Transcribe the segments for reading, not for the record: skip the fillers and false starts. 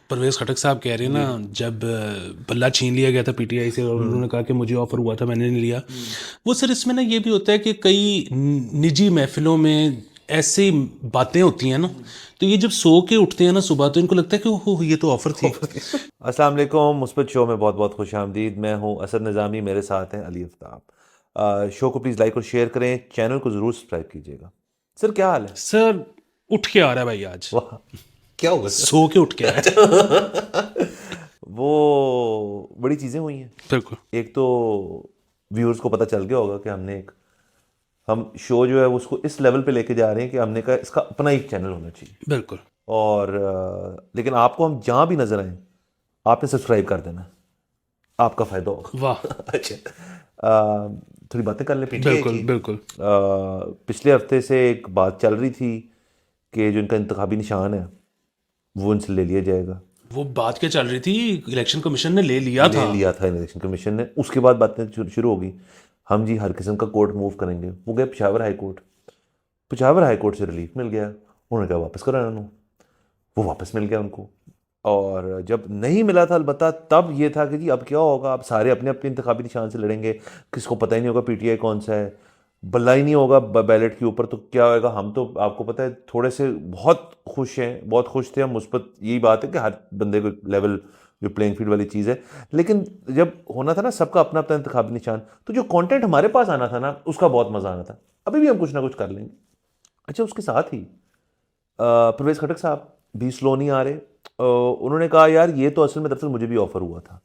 परवेज़ खटक साहब कह रहे हैं ना, जब बल्ला छीन लिया गया था पीटीआई से और उन्होंने कहा कि मुझे ऑफर हुआ था, मैंने नहीं लिया। वो सर इसमें ना ये भी होता है कि कई निजी महफिलों में ऐसी बातें होती हैं ना, तो ये जब सो के उठते हैं ना सुबह, तो इनको लगता है कि ओहो ये तो ऑफर थी। अस्सलाम वालेकुम, मुस्बत शो में बहुत बहुत खुश आमदीद। मैं हूं असद निज़ामी, मेरे साथ हैं अली आफ्ताब। शो को प्लीज़ लाइक और शेयर करें, चैनल को ज़रूर सब्सक्राइब कीजिएगा। सर क्या हाल है? सर उठ के आ रहा है भाई, आज वाह, क्या होगा सर? सो के उठ के आया है। वो बड़ी चीज़ें हुई हैं। बिल्कुल एक तो व्यूअर्स को पता चल गया होगा कि हम शो जो है उसको इस लेवल पे लेके जा रहे हैं कि हमने कहा इसका अपना एक चैनल होना चाहिए। बिल्कुल। और लेकिन आपको हम जहाँ भी नजर आए आपने सब्सक्राइब कर देना है, आपका फायदा होगा। वाह। अच्छा, अ, थोड़ी बातें कर लें पीटीआई बिल्कुल की। बिल्कुल। पिछले हफ्ते से एक बात चल रही थी कि जो इनका इंतखाबी निशान है वो इनसे ले लिया जाएगा। वो बात क्या चल रही थी, इलेक्शन कमीशन ने ले लिया ले था। लिया था इलेक्शन कमीशन ने। उसके बाद बातें शुरू हो गई, हम जी हर किस्म का कोर्ट मूव करेंगे। वो गए Peshawar high court, Peshawar high court से रिलीफ मिल गया। उन्होंने कहा वापस करो इन्होंने, वो वापस मिल गया उनको। और जब नहीं मिला था अलबत्ता तब ये था कि जी अब क्या होगा, अब सारे अपने अपने इंतखाबी निशान से लड़ेंगे, किसको पता ही नहीं होगा पीटीआई कौन सा है, बल्ला ही नहीं होगा बैलेट के ऊपर, तो क्या होगा। हम तो आपको पता है थोड़े से बहुत खुश हैं, बहुत खुश थे हम। मुस्बत यही बात है कि हर बंदे को लेवल जो प्लेइंग फील्ड वाली चीज़ है। लेकिन जब होना था ना सबका अपना अपना इंतखाबी निशान, तो जो कंटेंट हमारे पास आना था ना उसका बहुत मज़ा आना था। अभी भी हम कुछ ना कुछ कर लेंगे। अच्छा, उसके साथ ही परवेज़ खटक साहब भी स्लो नहीं आ रहे। उन्होंने कहा यार ये तो असल में दरअसल मुझे भी ऑफर हुआ था।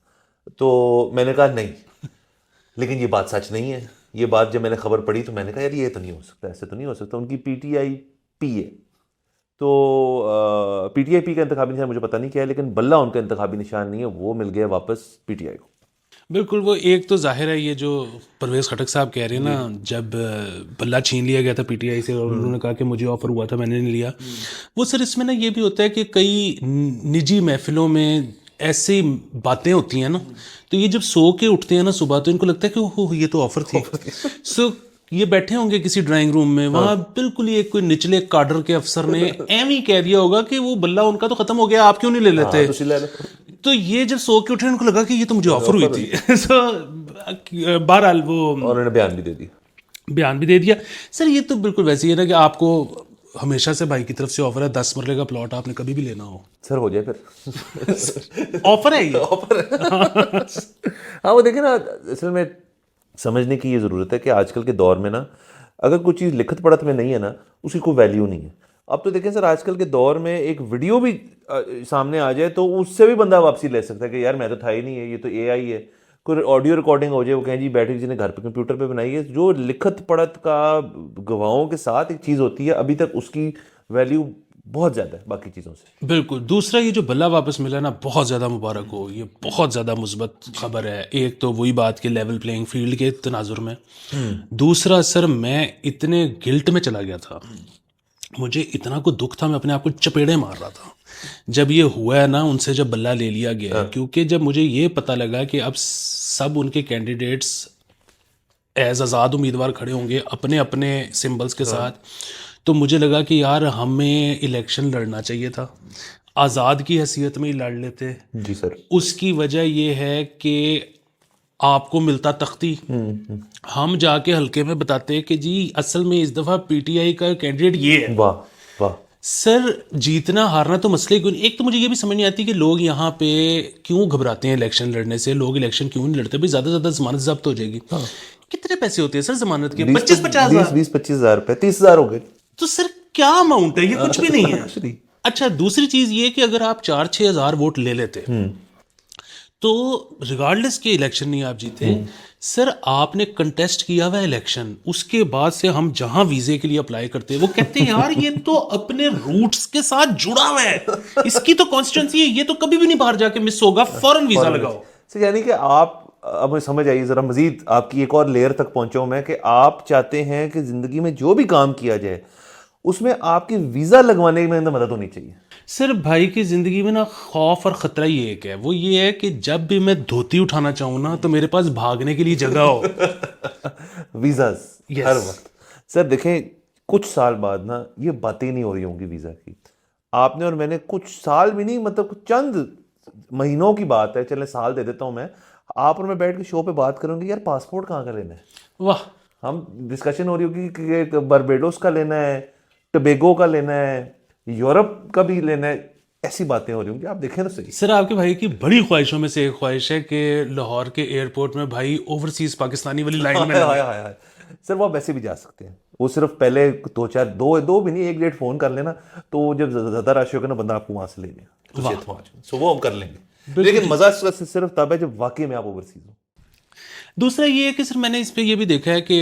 तो मैंने कहा नहीं, लेकिन ये बात सच नहीं है। ये बात जब मैंने खबर पढ़ी तो मैंने कहा यार ये तो नहीं हो सकता, ऐसे तो नहीं हो सकता। उनकी पीटीआई पी है, तो पीटीआई पी का इंतखाबी निशान मुझे पता नहीं क्या है, लेकिन बल्ला उनका इंतखाबी निशान नहीं है, वो मिल गया वापस पीटीआई को। बिल्कुल। वो एक तो जाहिर है ये जो परवेज़ खटक साहब कह रहे हैं ना, जब बल्ला छीन लिया गया था पीटीआई से और उन्होंने कहा कि मुझे ऑफर हुआ था, मैंने नहीं लिया। वो सर इसमें ना ये भी होता है कि कई निजी महफिलों में ऐसी बातें होती हैं ना, तो ये जब सो के उठते हैं ना सुबह, तो इनको लगता है कि ओहो ये तो ऑफर थी। सो ये बैठे होंगे किसी ड्राइंग रूम में, वहां बिल्कुल ही एक कोई निचले काडर के अफसर ने एम ही कह दिया होगा कि वो बल्ला उनका तो खत्म हो गया, आप क्यों नहीं ले हाँ लेते। तो सिला लो। तो ये जब सो के उठे उनको लगा कि ये तो मुझे ऑफर हुई थी। सो बहरहाल वो और उन्होंने बयान भी दे दिया। बयान भी दे दिया। सर ये तो बिल्कुल वैसे ही है ना कि आपको हमेशा से भाई की तरफ से ऑफर है, 10 मरले का प्लॉट आपने कभी भी लेना हो, सर हो जाए फिर। ऑफर है ये। ऑफर है। हाँ वो देखे ना, असल में समझने की ये ज़रूरत है कि आजकल के दौर में ना अगर कोई चीज़ लिखत पढ़त में नहीं है ना उसकी कोई वैल्यू नहीं है। अब तो देखें सर, आजकल के दौर में एक वीडियो भी सामने आ जाए तो उससे भी बंदा वापसी ले सकता है कि यार मैं तो था ही नहीं है, ये तो एआई है। कोई ऑडियो रिकॉर्डिंग हो जाए, वो कहें जी बैठे किसी ने घर पे कंप्यूटर पे बनाई है, जो लिखत पढ़त का गवाहों के साथ एक चीज़ होती है, अभी तक उसकी वैल्यू बहुत ज़्यादा है बाकी चीज़ों से। बिल्कुल। दूसरा ये जो बल्ला वापस मिला ना, बहुत ज़्यादा मुबारक हो, ये बहुत ज़्यादा मुस्बत खबर है। एक तो वही बात कि लेवल प्लेइंग फील्ड के तनाजुर में। दूसरा सर मैं इतने गिल्ट में चला गया था, मुझे इतना को दुख था, मैं अपने आप को चपेड़े मार रहा था जब ये हुआ है ना उनसे, जब बल्ला ले लिया गया है। क्योंकि जब मुझे ये पता लगा कि अब सब उनके कैंडिडेट्स एज आज़ाद उम्मीदवार खड़े होंगे अपने अपने सिंबल्स के साथ, तो मुझे लगा कि यार हमें इलेक्शन लड़ना चाहिए था, आज़ाद की हैसियत में ही लड़ लेते। जी सर। उसकी वजह ये है कि आपको मिलता तख्ती, हम जाके हल्के में बताते कि जी असल में इस दफ़ा पीटीआई का कैंडिडेट ये है। वाह वाह। सर जीतना हारना तो मसले क्यों नहीं। एक तो मुझे ये भी समझ नहीं आती कि लोग यहाँ पे क्यों घबराते हैं इलेक्शन लड़ने से, लोग इलेक्शन क्यों नहीं लड़ते। भाई ज़्यादा से ज़्यादा जमानत जब्त हो जाएगी। कितने पैसे होते हैं सर जमानत के? 25-50 हज़ार। 20-25 हज़ार रुपये, 30 हज़ार हो गए। तो सर क्या अमाउंट है, ये कुछ भी नहीं है। Actually, अच्छा, दूसरी चीज़ ये कि अगर आप 4-6 हज़ार वोट ले लेते तो रिगार्डलेस के इलेक्शन नहीं आप जीते। सर आपने कंटेस्ट किया हुआ इलेक्शन, उसके बाद से हम जहां वीजे के लिए अप्लाई करते हैं वो कहते हैं यार ये तो अपने रूट्स के साथ जुड़ा हुआ है, इसकी तो कॉन्स्टिट्यूंसी है, ये तो कभी भी नहीं बाहर जाके मिस होगा, फौरन वीजा लगाओ। सर यानी कि आप, अब मुझे समझ आई ज़रा मजीद आपकी एक और लेयर तक पहुंचा हूं मैं, कि आप चाहते हैं कि ज़िंदगी में जो भी काम किया जाए उसमें आपकी वीज़ा लगवाने में मदद होनी चाहिए। सर भाई की ज़िंदगी में ना खौफ और ख़तरा ही एक है, वो ये है कि जब भी मैं धोती उठाना चाहूँ ना तो मेरे पास भागने के लिए जगह हो। Visas Yes. हर वक्त। सर देखें कुछ साल बाद ना ये बातें ही नहीं हो रही होंगी वीज़ा की। आपने और मैंने कुछ साल भी नहीं, मतलब कुछ चंद महीनों की बात है, चले साल दे देता हूँ मैं, आप और मैं बैठ के शो पे बात करूंगी यार पासपोर्ट कहाँ का लेना है, वाह, हम डिस्कशन हो रही होगी कि बारबेडोस का लेना है, टोबैगो का लेना है, यूरोप का भी लेना है, ऐसी बातें हो रही होंगी। आप देखें तो सही। सर आपके भाई की बड़ी ख्वाहिशों में से एक ख्वाहिश है कि लाहौर के एयरपोर्ट में भाई ओवरसीज पाकिस्तानी वाली लाइन में ना हाय लगे। हाय हाय। सर वो आप वैसे भी जा सकते हैं, वो सिर्फ पहले दो भी नहीं, 1 डेट फोन कर लेना, तो जब ज्यादा रश होगा ना बंदा आपको वहां से ले लेगा, सो वो हम कर लेंगे। लेकिन मजा सिर्फ तब है जब वाकई में आप ओवरसीज हो। दूसरा ये है कि सर मैंने इस पे ये भी देखा है कि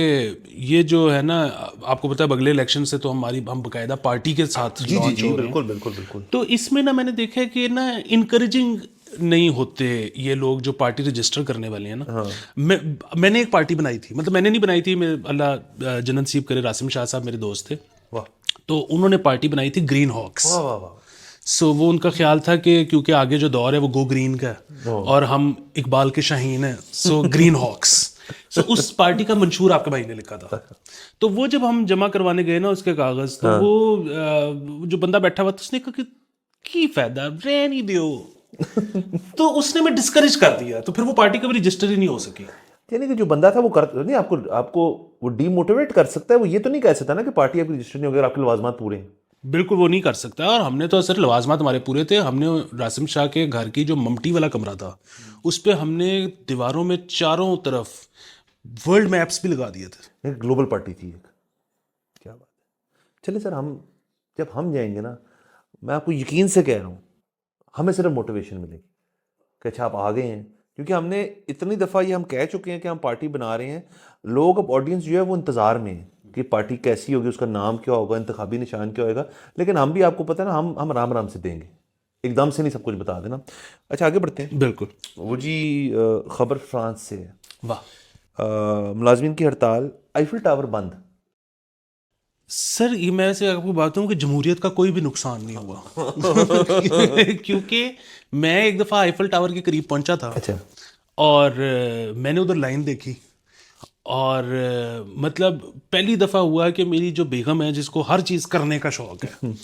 ये जो है ना, आपको पता है अगले इलेक्शन से तो हम बकायदा पार्टी के साथ जी जी लॉन्च जी, हो रहे हैं। बिल्कुल बिल्कुल बिल्कुल। तो इसमें ना मैंने देखा है कि ना इनकरेजिंग नहीं होते ये लोग जो पार्टी रजिस्टर करने वाले हैं ना। मैंने एक पार्टी बनाई थी, मतलब मैंने नहीं बनाई थी, मैं अल्लाह जन्नत नसीब करे, रासिम शाह साहब मेरे दोस्त थे, वाह तो उन्होंने पार्टी बनाई थी ग्रीन हॉक्स। वाह वाह वाह। सो वो उनका ख्याल था कि क्योंकि आगे जो दौर है वो गो ग्रीन का है और हम इकबाल के शाहीन हैं, सो ग्रीन हॉक्स। सो उस पार्टी का मंशूर आपके भाई ने लिखा था। तो वो जब हम जमा करवाने गए ना उसके कागज, तो वो जो बंदा बैठा हुआ था उसने कहा कि की फायदा, रहने ही दियो। तो उसने मैं डिस्करेज कर दिया, तो फिर वो पार्टी कभी रजिस्टर ही नहीं हो सकी। यानी कि जो बंदा था वो कर नहीं, आपको आपको वो डीमोटिवेट कर सकता है, वो ये तो नहीं कह सकता ना कि पार्टी आपकी रजिस्टर नहीं होगी और आपके लवाजमात पूरे हैं। बिल्कुल वो नहीं कर सकता। और हमने तो सर लवाजमात हमारे पूरे थे। हमने रासिम शाह के घर की जो ममटी वाला कमरा था उस पे हमने दीवारों में चारों तरफ वर्ल्ड मैप्स भी लगा दिए थे। एक ग्लोबल पार्टी थी एक, क्या बात है। चलिए सर, हम जब हम जाएंगे ना, मैं आपको यकीन से कह रहा हूँ हमें सिर्फ मोटिवेशन मिलेगी कि अच्छा आप आ गए हैं, क्योंकि हमने इतनी दफ़ा ये हम कह चुके हैं कि हम पार्टी बना रहे हैं। लोग, अब ऑडियंस जो है वो इंतज़ार में है कि पार्टी कैसी होगी, उसका नाम क्या होगा, इंतखाबी निशान क्या होगा। लेकिन हम भी, आपको पता है ना, हम आराम आराम से देंगे, एकदम से नहीं सब कुछ बता देना। अच्छा आगे बढ़ते हैं। बिल्कुल। वो जी खबर फ्रांस से है। वाह मुलाजमीन की हड़ताल, आईफिल टावर बंद। सर ये मैं से आपको बात हूँ कि जमहूरियत का कोई भी नुकसान नहीं हुआ। क्योंकि मैं एक दफ़ा आईफल टावर के करीब पहुंचा था। अच्छा। और मैंने उधर लाइन देखी और मतलब पहली दफ़ा हुआ कि मेरी जो बेगम है जिसको हर चीज़ करने का शौक है,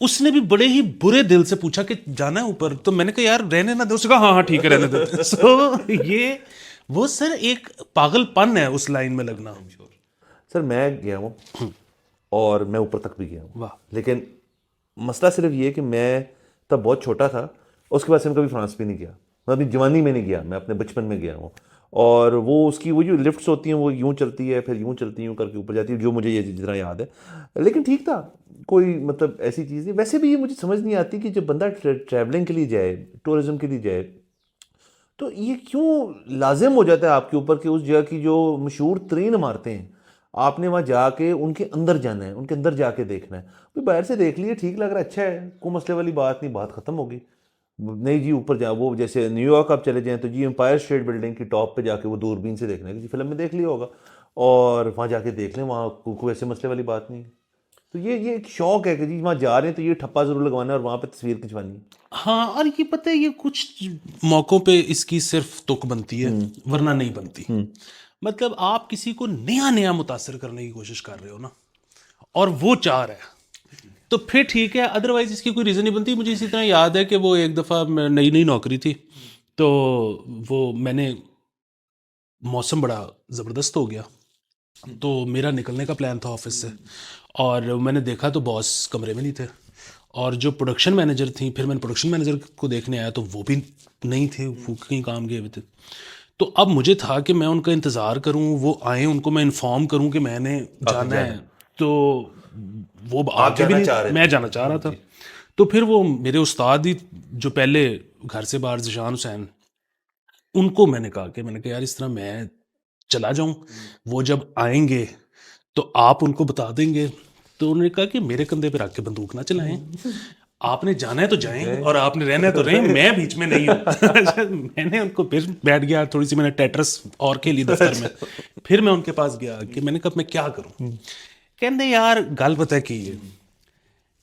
उसने भी बड़े ही बुरे दिल से पूछा कि जाना है ऊपर। तो मैंने कहा यार रहने ना दो। उसने कहा हाँ हाँ ठीक है रहने दो। सो ये वो सर एक पागलपन है उस लाइन में लगना। सर मैं गया हूँ और मैं ऊपर तक भी गया हूँ, वाह। लेकिन मसला सिर्फ ये कि मैं तब बहुत छोटा था, उसके बाद से मैं कभी फ्रांस भी नहीं गया। मैं अपनी जवानी में नहीं गया, मैं अपने बचपन में गया हूँ। और वो उसकी वो जो लिफ्ट्स होती हैं वो यूं चलती है, फिर यूं चलती, यूं करके ऊपर जाती है, जो मुझे ये जितना याद है। लेकिन ठीक था, कोई मतलब ऐसी चीज़ नहीं। वैसे भी ये मुझे समझ नहीं आती कि जब बंदा ट्रैवलिंग के लिए जाए, टूरिज्म के लिए जाए, तो ये क्यों लाजिम हो जाता है आपके ऊपर कि उस जगह की जो मशहूर तरीन इमारतें हैं आपने वहाँ जाके उनके अंदर जाना है, उनके अंदर जाके देखना है। भाई बाहर से देख लिए, ठीक लग रहा है, अच्छा है, कोई मसले वाली बात नहीं, बात खत्म होगी। नहीं जी ऊपर जा, वो जैसे न्यूयॉर्क आप चले जाएं तो जी एम्पायर स्टेट बिल्डिंग की टॉप पे जाके वो दूरबीन से देखना है, किसी फिल्म में देख लिया होगा, और वहाँ जाके देख लें, वहाँ कोई ऐसे मसले वाली बात नहीं है। तो ये एक शौक है कि जी वहाँ जा रहे हैं तो ये ठप्पा ज़रूर लगवाना है और वहाँ पे तस्वीर खिंचवानी है। हाँ और ये पता है ये कुछ मौक़ों पे इसकी सिर्फ तुक बनती है वरना नहीं बनती। मतलब आप किसी को नया नया मुतासर करने की कोशिश कर रहे हो ना और वो चाह रहा है तो फिर ठीक है, अदरवाइज इसकी कोई रीज़न नहीं बनती। मुझे इसी तरह याद है कि वो एक दफ़ा नई नई नौकरी थी, तो वो मैंने मौसम बड़ा ज़बरदस्त हो गया तो मेरा निकलने का प्लान था ऑफिस से, और मैंने देखा तो बॉस कमरे में नहीं थे और जो प्रोडक्शन मैनेजर थी, फिर मैंने प्रोडक्शन मैनेजर को देखने आया तो वो भी नहीं थे, वो कहीं काम गए हुए थे। तो अब मुझे था कि मैं उनका इंतज़ार करूं, वो आए, उनको मैं इन्फॉर्म करूं कि मैंने जाना है, तो वो आगे भी नहीं, मैं जाना चाह रहा था। तो फिर वो मेरे उस्ताद ही जो पहले घर से बाहर ज़िशान हुसैन, उनको मैंने कहा यार इस तरह मैं चला जाऊं, वो जब आएंगे तो आप उनको बता देंगे। तो उन्होंने कहा कि मेरे कंधे पे रख के बंदूक ना चलाएं, आपने जाना है तो जाएं और आपने रहना है तो रहें, मैं बीच में नहीं हूँ। मैंने उनको फिर बैठ गया, थोड़ी सी मैंने टेट्रस और खेली दफ्तर में। फिर मैं उनके पास गया कि मैंने कहा मैं क्या करूं। कहते यार गल पता की है,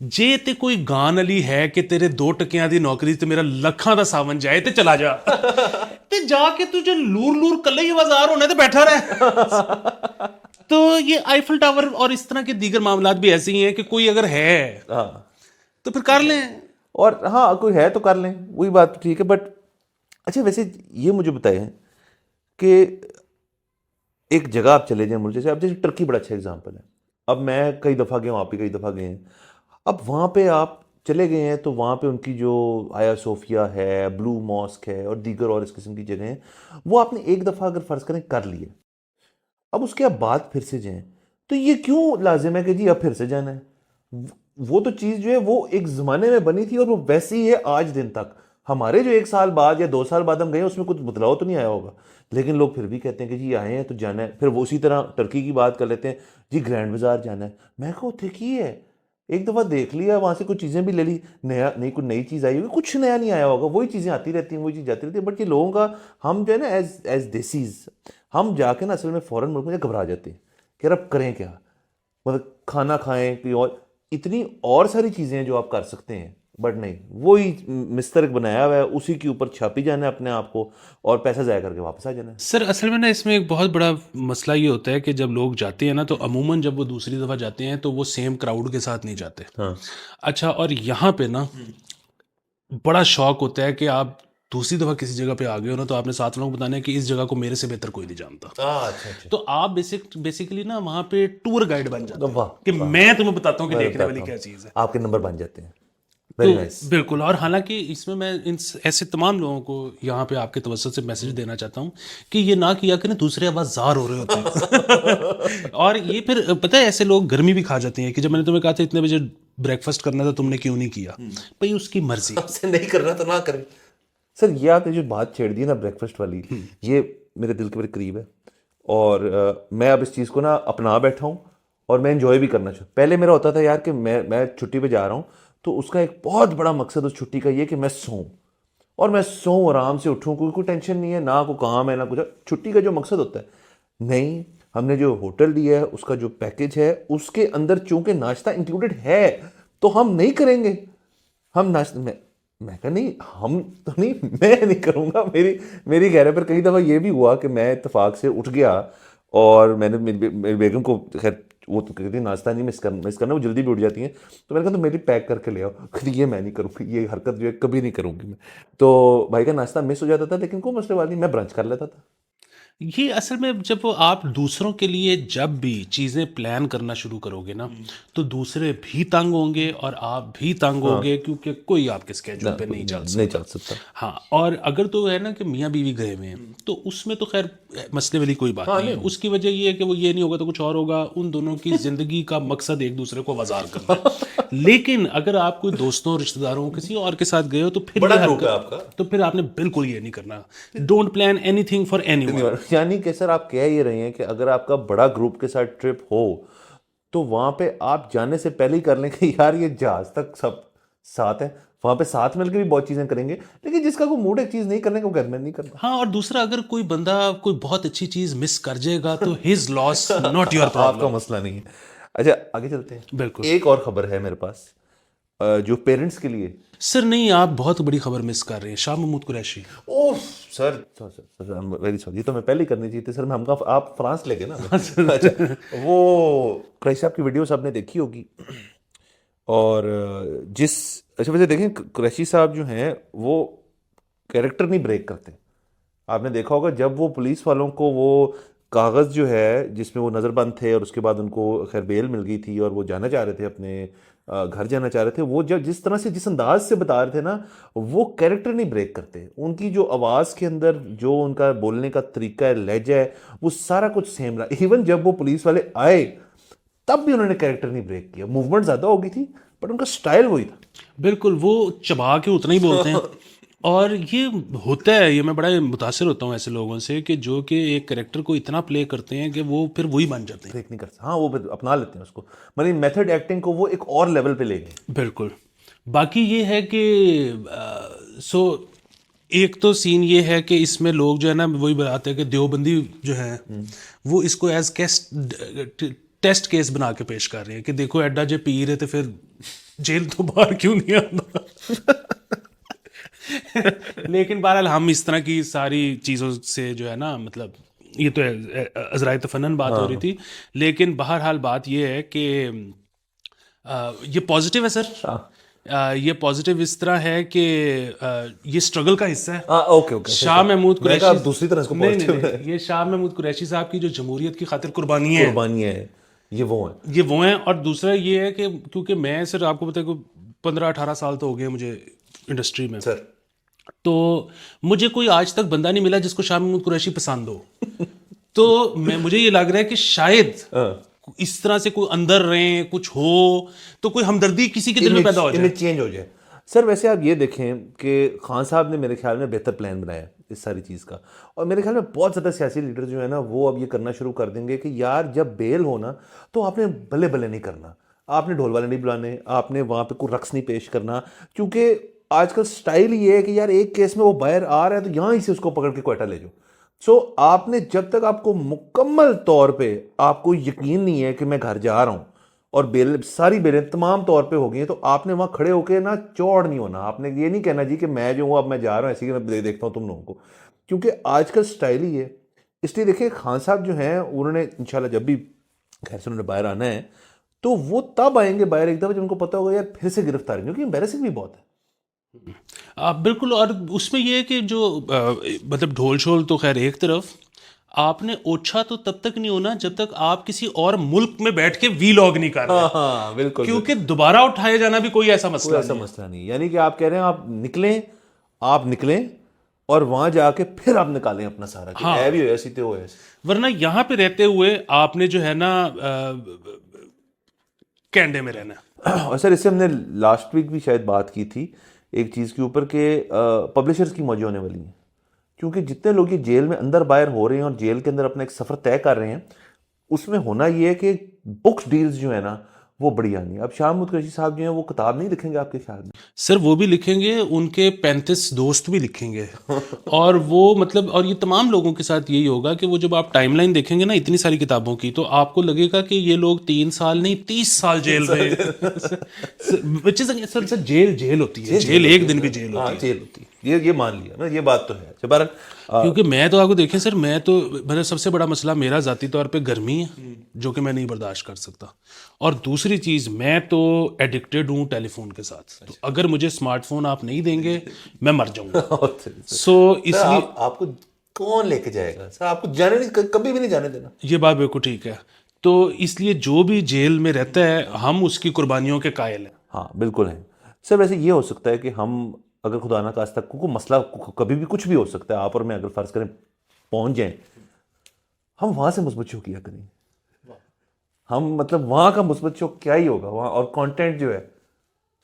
जे ते कोई गान अली है कि तेरे 2 टकियां दी नौकरी ते मेरा लखां दा सावन जाए ते चला जा, ते जाके तुझे लूर लूर कल ही बाजार होने ते बैठा रहे। तो ये आईफल टावर और इस तरह के दीगर मामलात भी ऐसे ही हैं कि कोई अगर है तो फिर कर लें। और हाँ कोई है तो कर लें, वही बात तो ठीक है। बट अच्छा वैसे ये मुझे बताएं कि एक जगह आप चले जाएं मुल्क, जैसे अब जैसे टर्की बड़ा अच्छा एग्जांपल है। अब मैं कई दफ़ा गया हूँ, आप भी कई दफ़ा गए हैं। अब वहाँ पे आप चले गए हैं तो वहाँ पे उनकी जो आया सोफिया है, ब्लू मॉस्क है और दीगर और इस किस्म की जगह हैं, वो आपने एक दफ़ा अगर फ़र्ज़ करें कर लिए, अब उसके आप बाद फिर से जाएं, तो ये क्यों लाजिम है कि जी अब फिर से जाना है? वो तो चीज़ जो है वो एक ज़माने में बनी थी और वो वैसी ही है आज दिन तक। हमारे जो 1 साल बाद या 2 साल बाद हम गए उसमें कुछ बदलाव तो नहीं आया होगा, लेकिन लोग फिर भी कहते हैं कि जी आए हैं तो जाना है। फिर वो उसी तरह टर्की की बात कर लेते हैं, जी ग्रैंड बाजार जाना है। मैं कहा उत्थे की है, एक दफ़ा देख लिया, वहाँ से कुछ चीज़ें भी ले ली, नया नहीं कुछ नई चीज़ आई होगी, कुछ नया नहीं आया होगा, वही चीज़ें आती रहती हैं, वही चीज़ जाती रहती है। बट ये लोगों का, हम जो है ना एज देसीज, हम जाके ना असल में फ़ॉरेन मुल्क में घबरा जाते हैं कि यार अब करें क्या, मतलब खाना खाएं कोई और, इतनी और सारी चीज़ें हैं जो आप कर सकते हैं। बट नहीं, वही मिस्तर बनाया हुआ है, उसी के ऊपर छापी जाना है अपने आप को और पैसा ज़ाया करके वापस आ जाना है। सर असल में ना इसमें एक बहुत बड़ा मसला ये होता है कि जब लोग जाते हैं ना तो अमूमन जब वो दूसरी दफ़ा जाते हैं तो वो सेम क्राउड के साथ नहीं जाते। हाँ अच्छा, और यहाँ पे ना बड़ा शौक होता है कि आप दूसरी दफ़ा किसी जगह पे आ गए हो ना तो आपने 7 लोगों को बताना है कि इस जगह को मेरे से बेहतर कोई नहीं जानता। अच्छा अच्छा, तो आप बेसिकली ना वहाँ पे टूर गाइड बन जाते तो हैं वाह कि वाह, मैं तुम्हें बताता हूँ कि मैं देखने बताता वाली हूँ, क्या चीज़ है। आपके नंबर बन जाते हैं। तो वेरी नाइस। बिल्कुल, और हालांकि इसमें मैं इन ऐसे तमाम लोगों को यहाँ पे आपके तवज्जुह से मैसेज देना चाहता हूँ कि ये ना किया करें, दूसरे आवाज़ार हो रहे होते हैं। और ये फिर पता है ऐसे लोग गर्मी भी खा जाते हैं कि जब मैंने तुम्हें कहा था इतने बजे ब्रेकफास्ट करना था तुमने क्यों नहीं किया, भाई उसकी मर्जी। आपसे नहीं करना तो ना करें। सर ये आपने जो बात छेड़ दी है ना ब्रेकफास्ट वाली, ये मेरे दिल के बड़े करीब है। और मैं अब इस चीज़ को ना अपना बैठा हूँ और मैं इंजॉय भी करना चाहूँ। पहले मेरा होता था यार कि मैं छुट्टी पे जा रहा हूँ तो उसका एक बहुत बड़ा मकसद उस छुट्टी का ये कि मैं सोऊं, और मैं सोऊं आराम से उठूं, कोई टेंशन नहीं है, ना कोई काम है ना कुछ। छुट्टी का जो मकसद होता है, नहीं, हमने जो होटल लिया है उसका जो पैकेज है उसके अंदर चूंकि नाश्ता इंक्लूडेड है तो हम नहीं करेंगे। हम नाश्ता, मैं कहा नहीं, हम तो नहीं, मैं नहीं करूँगा। मेरी कह रहे, पर कई दफ़ा ये भी हुआ कि मैं इत्तेफाक से उठ गया और मैंने मेरी बेगम को, खैर वो तो कहती नाश्ता नहीं मिस करना, वो जल्दी भी उठ जाती हैं, तो मैंने कहा तो मेरी पैक करके ले आओ। कहती ये मैं नहीं करूँगी, ये हरकत जो है कभी नहीं करूँगी मैं। तो भाई का नाश्ता मिस हो जाता था, लेकिन कोई मसले वाली नहीं, मैं ब्रंच कर लेता था। ये असल में जब वो आप दूसरों के लिए जब भी चीज़ें प्लान करना शुरू करोगे ना तो दूसरे भी तंग होंगे और आप भी तंग होगे, क्योंकि कोई आपके स्केड्यूल पे नहीं चल नहीं सकता। चल सकता। हाँ, और अगर तो है ना कि मियाँ बीवी गए हुए हैं तो उसमें तो खैर मसले वाली कोई बात नहीं है। उसकी वजह ये है कि वो ये नहीं होगा तो कुछ और होगा, उन दोनों की ज़िंदगी का मकसद एक दूसरे को वजार करना है। लेकिन अगर आप कोई दोस्तों रिश्तेदारों किसी और के साथ गए हो तो फिर बड़ा ये ग्रुप है हरकत, आपका, तो फिर आपने बिल्कुल ये नहीं करना। Don't plan anything for anyone. यानी कि सर आप कह ये रहे हैं कि अगर आपका बड़ा ग्रुप के साथ ट्रिप हो तो वहां पे आप जाने से पहले ही कर लें कि यार ये जहाज तक सब साथ है, वहां पे साथ मिलकर भी बहुत चीजें करेंगे, लेकिन जिसका कोई मूड एक चीज नहीं करने को, घर में नहीं करना। हाँ, और दूसरा अगर कोई बंदा कोई बहुत अच्छी चीज मिस कर जाएगा तो हिज लॉस नॉट योर आपका प्रॉब्लम। मसला नहीं है। अच्छा आगे चलते हैं। बिल्कुल एक और खबर है मेरे पास, जो पेरेंट्स के लिए। सर, नहीं आप बहुत बड़ी खबर मिस कर रहे हैं। Shah Mahmood Qureshi. Oh sir sir sir very sorry, ये तो मैं पहले ही करनी चाहिए थी सर। मैं हमका आप फ्रांस ले गए ना। अच्छा, वो क्रैश साहब की वीडियोस आपने देखी होगी, और जिस, अच्छा वैसे देखें कुरैशी साहब जो हैं वो कैरेक्टर नहीं ब्रेक करते। आपने देखा होगा जब वो पुलिस वालों को वो कागज़ जो है जिसमें वो नज़रबंद थे और उसके बाद उनको खैर बेल मिल गई थी और वो जाना चाह रहे थे अपने घर जाना चाह रहे थे, वो जब जिस तरह से जिस अंदाज से बता रहे थे ना, वो कैरेक्टर नहीं ब्रेक करते। उनकी जो आवाज़ के अंदर जो उनका बोलने का तरीका है, लहजा है, वो सारा कुछ सेम रहा। इवन जब वो पुलिस वाले आए तब भी उन्होंने कैरेक्टर नहीं ब्रेक किया। मूवमेंट ज़्यादा हो गई थी बट उनका स्टाइल वही था। बिल्कुल, वो चबा के उतना ही बोलते हैं। और ये होता है, ये मैं बड़ा मुतासिर होता हूँ ऐसे लोगों से कि जो कि एक कैरेक्टर को इतना प्ले करते हैं कि वो फिर वही बन जाते हैं। ब्रेक नहीं कर सकते, हाँ वो फिर अपना लेते हैं उसको, मतलब मेथड एक्टिंग को वो एक और लेवल पे ले गए। बिल्कुल। बाकी ये है कि सो एक तो सीन ये है कि इसमें लोग जो है ना वही बताते हैं कि देवबंदी जो है वो इसको एज टेस्ट केस बना के पेश कर रहे हैं कि देखो एडा जे पी रहे थे फिर जेल तो बाहर क्यों नहीं आता। लेकिन बहरहाल हम इस तरह की सारी चीज़ों से जो है ना, मतलब ये तो अज़राए तफन्नन बात हो रही थी, लेकिन बहरहाल बात ये है कि ये पॉजिटिव है सर। ये पॉजिटिव इस तरह है कि ये स्ट्रगल का हिस्सा है। ओके ओके, शाह महमूद मैं कहा कुरैशी दूसरी तरह इसको नहीं, पॉजिटिव नहीं, नहीं, ये शाह महमूद कुरैशी साहब की जो जमहूरियत की खातिर कुर्बानी है, कुर्बानी है, ये वो है। ये वो हैं। और दूसरा ये है कि क्योंकि मैं सर आपको पता है कि 15-18 साल तो हो गए मुझे इंडस्ट्री में, सर तो मुझे कोई आज तक बंदा नहीं मिला जिसको शाह महमूद कुरैशी पसंद हो। तो मुझे ये लग रहा है कि शायद इस तरह से कोई अंदर रहे कुछ हो तो कोई हमदर्दी किसी के दिल में पैदा हो जाए, इमेज चेंज हो जाए। सर वैसे आप ये देखें कि खान साहब ने मेरे ख्याल में बेहतर प्लान बनाया इस सारी चीज़ का, और मेरे ख्याल में बहुत ज़्यादा सियासी लीडर जो है ना वो अब ये करना शुरू कर देंगे कि यार जब बेल हो ना तो आपने बल्ले बल्ले नहीं करना, आपने ढोल वाले नहीं बुलाने, आपने वहाँ पे कोई रक्स नहीं पेश करना, क्योंकि आजकल स्टाइल ये है कि यार एक केस में वो बाहर आ रहा है तो यहाँ ही से उसको पकड़ के क्वेटा ले जाओ। सो आपने जब तक आपको मुकम्मल तौर पे आपको यकीन नहीं है कि मैं घर जा रहा हूँ और बेल सारी बेलें तमाम तौर पे हो गई हैं, तो आपने वहाँ खड़े होकर ना चौड़ नहीं होना, आपने ये नहीं कहना जी कि मैं जो हूँ अब मैं जा रहा हूँ ऐसे कि मैं देखता हूँ तुम लोगों को, क्योंकि आजकल स्टाइल ही है। इसलिए देखिए खान साहब जो हैं उन्होंने इंशाल्लाह जब भी खैर से उन्होंने बाहर आना है तो वो तब आएंगे बाहर एक दफ़ा जब उनको पता होगा यार फिर से गिरफ्तारी, क्योंकि एम्बेरसिंग भी बहुत है। बिल्कुल। और उसमें ये है कि जो मतलब ढोल शोल तो खैर एक तरफ, आपने ओछा तो तब तक नहीं होना जब तक आप किसी और मुल्क में बैठ के वीलॉग नहीं कर रहे, हाँ बिल्कुल, क्योंकि दोबारा उठाए जाना भी कोई ऐसा कोई मसला ऐसा नहीं है। मसला नहीं, यानी कि आप कह रहे हैं आप निकलें और वहां जाके फिर आप निकालें अपना सारा कि हाँ। ऐ भी हो सीते हो ऐसे। वरना यहाँ पे रहते हुए आपने जो है ना कैंडे में रहना है। और सर इससे हमने लास्ट वीक भी शायद बात की थी एक चीज़ के ऊपर के पब्लिशर्स की मौज होने वाली है, क्योंकि जितने लोग ये जेल में अंदर बाहर हो रहे हैं और जेल के अंदर अपना एक सफ़र तय कर रहे हैं उसमें होना ये है कि बुक्स डील्स जो है ना वो बड़ी आनी है। अब शाह महमूद कुरैशी साहब जो हैं वो किताब नहीं लिखेंगे आपके ख्याल में? सर वो भी लिखेंगे, उनके 35 दोस्त भी लिखेंगे। और वो मतलब और ये तमाम लोगों के साथ यही होगा कि वो जब आप टाइमलाइन देखेंगे ना इतनी सारी किताबों की, तो आपको लगेगा कि ये लोग 3 साल नहीं 30 साल जेल रहे। विच इज सर जेल होती है, जेल एक दिन भी जेल होती है। जेल होती है, ये मान लिया ना, ये बात तो है। जबरन क्योंकि मैं तो आपको देखें सर, मैं तो मतलब सबसे बड़ा मसला मेरा ज़ाती तौर पे गर्मी है जो कि मैं नहीं बर्दाश्त कर सकता, और दूसरी चीज़ मैं तो एडिक्टेड हूँ टेलीफोन के साथ। तो अगर मुझे स्मार्टफोन आप नहीं देंगे मैं मर जाऊंगा। सो इसलिए आपको कौन लेके जाएगा सर, आपको जाने नहीं, कभी भी नहीं जाने देना। ये बात बिल्कुल ठीक है। तो इसलिए जो भी जेल में रहता है हम उसकी कुर्बानियों के कायल हैं। हाँ बिल्कुल है सर। वैसे ये हो सकता है कि हम अगर खुदा ना खास्ता कोई मसला कभी भी कुछ भी हो सकता है, आप और मैं अगर फर्ज करें पहुंच जाएं, हम वहां से मुस्बत शो किया करें, हम मतलब वहां का मुस्बत शो क्या ही होगा वहां, और कंटेंट जो है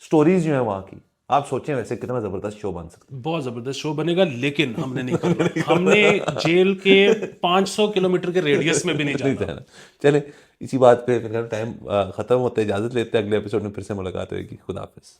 स्टोरीज जो है वहां की, आप सोचें वैसे कितना जबरदस्त शो बन सकता है। बहुत ज़बरदस्त शो बनेगा, लेकिन हमने नहीं करना। हमने जेल के 500 किलोमीटर के रेडियस में भी नहीं जाना। चले इसी बात पे टाइम खत्म होता है, इजाजत लेते हैं, अगले एपिसोड में फिर से मुलाकात होगी। खुदा हाफिज।